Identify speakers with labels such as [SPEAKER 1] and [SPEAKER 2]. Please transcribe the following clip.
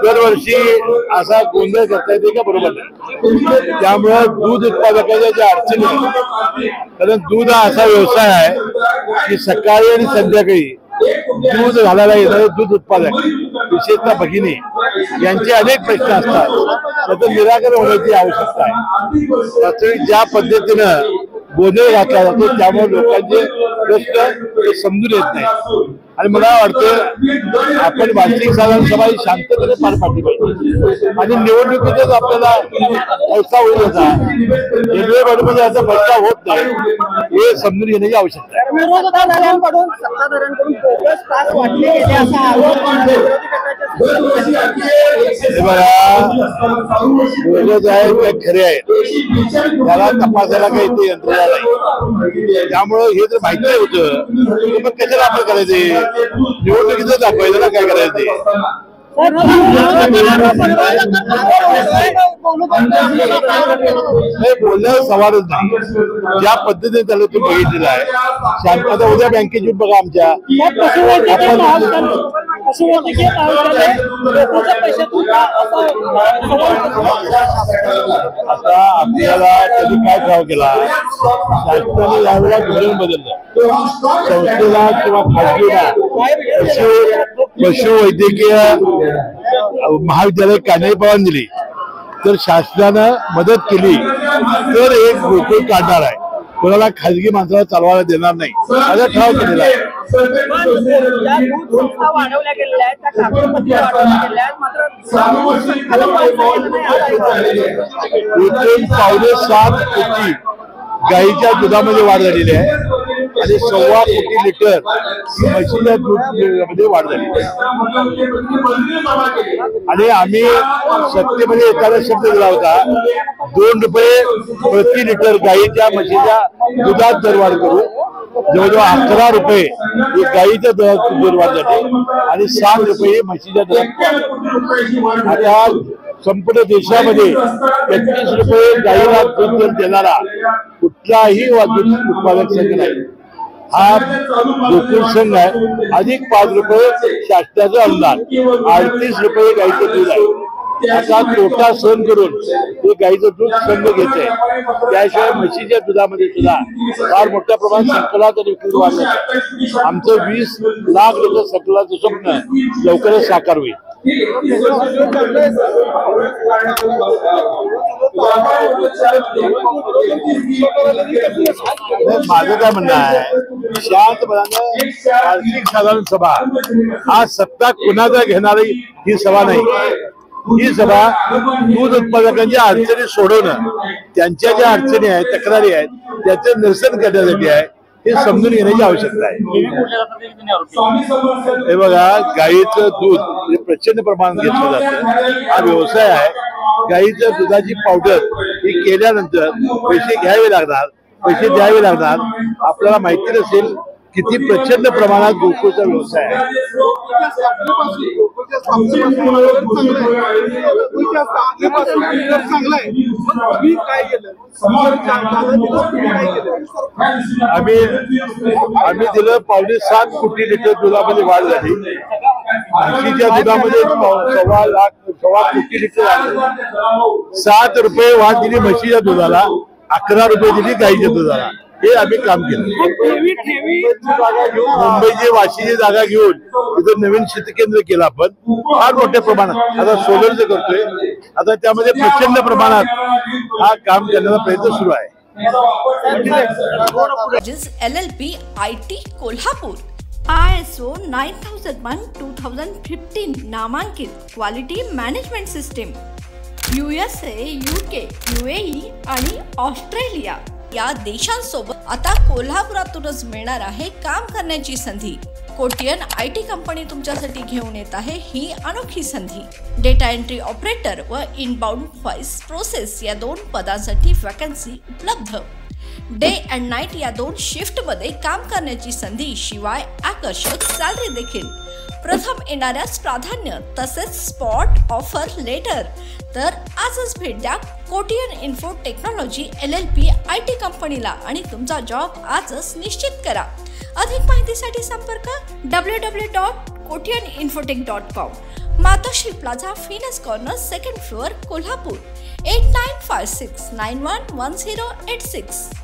[SPEAKER 1] दरवर्षी असा गोंधळ करता येते का? बरोबर नाही. त्यामुळे दूध उत्पादकाच्या ज्या अडचणी आहेत, कारण दूध हा असा व्यवसाय आहे की सकाळी आणि संध्याकाळी दूध घालायला येणारे दूध उत्पादक, विशेषतः भगिनी, यांचे अनेक प्रश्न असतात. त्याचं निराकरण होण्याची आवश्यकता आहे. वास्तविक ज्या पद्धतीनं गोंधळ घातला जातो त्यामुळे लोकांचे प्रश्न समजून येत नाही. आणि मला वाटतं आपण वार्षिक साधारण सभा शांततेने पार पाडली पाहिजे आणि निवडणुकीतच आपल्याला पैसा होईल होता रेल्वे बोर्डमध्ये याचा पैसा होत नाही हे समजून घेण्याची आवश्यकता आहे. बोगस आहेत ते खरे आहेत, त्याला तपासायला काही ते यंत्रणा नाही. त्यामुळं हे जर माहिती होतं मग कशाला आपण करायचे? निवडणुकीचं दाखवायचं ना काय करायचं. बोलण्यावर सवालच नाही. ज्या पद्धतीने त्याला तुम्ही बघितलेलं आहे शांतता. उद्या बँकेची बघा आमच्या आता आपल्याला कधी काय ठाव केला शासनाने यावेळेला धोरण बदललं. संस्थेला किंवा खाजगीला पशुवैद्यकीय महाविद्यालय काढण्याची परवानगी दिली तर शासनानं मदत केली तर एक गोकुळ काढणार आहे. कोणाला खाजगी माणसाला चालवायला देणार नाही असा ठराव केलेला आहे. 7.25 कोटी गाईच्या दुधामध्ये वाढ झालेली आहे आणि 1.25 कोटी लिटर म्हशीच्या दूधामध्ये वाढ झाली आहे. आणि आम्ही सत्तेमध्ये एखादा शब्द दिला होता 2 रुपये प्रति लिटर गाईच्या म्हशीच्या दुधात दरवाढ करू. जवळजवळ 11 रुपये गाईच्या दुधात दरवाढ झाली आणि 7 रुपये म्हशीच्या दुधात. आता संपूर्ण देशामध्ये 33 रुपये गाईला दूध देणारा कुठलाही दूध उत्पादक संघ नाही. हा गोकुळ संघ आहे. अधिक 5 रुपये शासनाचं अनुदान, 38 रुपये गाईचं दूध आहे. आता तोटा सहन करून ते गाईचं दूध संघ घेत आहे. त्याशिवाय म्हशीच्या दुधामध्ये सुद्धा फार मोठ्या प्रमाणात संकलात आणि विक्री वाढलं. आमचं 20 लाख लिटर संकलाचं स्वप्न लवकरच साकार होईल. माझं काय म्हणणं आहे शांतपणानं वार्षिक साधारण सभा हा सत्ता कुणाचा घेणारी ही सभा नाही. ही सभा दूध उत्पादकांच्या अडचणी सोडवणं, त्यांच्या ज्या अडचणी आहेत तक्रारी आहेत त्याचे निरसन करण्यासाठी आहे. हे समजून घेण्याची आवश्यकता आहे. हे बघा गाईचं दूध हे प्रचंड प्रमाणात घेतलं जातं. हा व्यवसाय आहे. गाईच्या दुधाची पावडर ही केल्यानंतर पैसे घ्यावे लागणार, पैसे द्यावे लागणार. आपल्याला माहिती नसेल किती प्रचंड प्रमाणात गोकुळचा व्यवसाय आहे. आम्ही दिलं 7.25 कोटी लिटर दुधामध्ये वाढ झाली. म्हशीच्या दुधामध्ये 1.25 कोटी लिटर वाढ. 7 रुपये वाढ दिली म्हशीच्या दुधाला, 11 रुपये दिली गाईच्या दुधाला. हे आम्ही काम केलं. मुंबईची वाशीची जागा घेऊन तिथं नवीन शेतकेंद्र केलं आपण फार मोठ्या प्रमाणात. आता सोलरचं करतोय. आता त्यामध्ये प्रचंड प्रमाणात हा काम करण्याचा प्रयत्न सुरू आहे.
[SPEAKER 2] LLP IT कोल्हापूर ISO 9001:2015 नामांकित quality management system USA, UK, UAE आणि ऑस्ट्रेलिया या देशांसोबत आता कोल्हापुरातूनच मिळणार आहे काम करण्याची संधी. कोटियन IT कंपनी तुमच्यासाठी घेऊन येत आहे ही अनोखी संधी. डेटा एंट्री ऑपरेटर व इनबाउंड व्हॉइस प्रोसेस या 2 पदांसाठी वॅकन्सी उपलब्ध. डे अँड नाईट या 2 शिफ्टमध्ये काम करण्याची संधी, शिवाय आकर्षक सॅलरी देखील. प्रथम येणाऱ्यास प्राधान्य तसेच स्पॉट ऑफर लेटर. तर आजच भेट द्या Kotian info technology LLP IT कंपनीला आणि तुमचा जॉब आजच निश्चित करा. अधिक माहितीसाठी संपर्क www kotiyaninfotech.com, मातोश्री प्लाझा, फिनस कॉर्नर, 2nd फ्लोअर, कोल्हापूर 8956911086.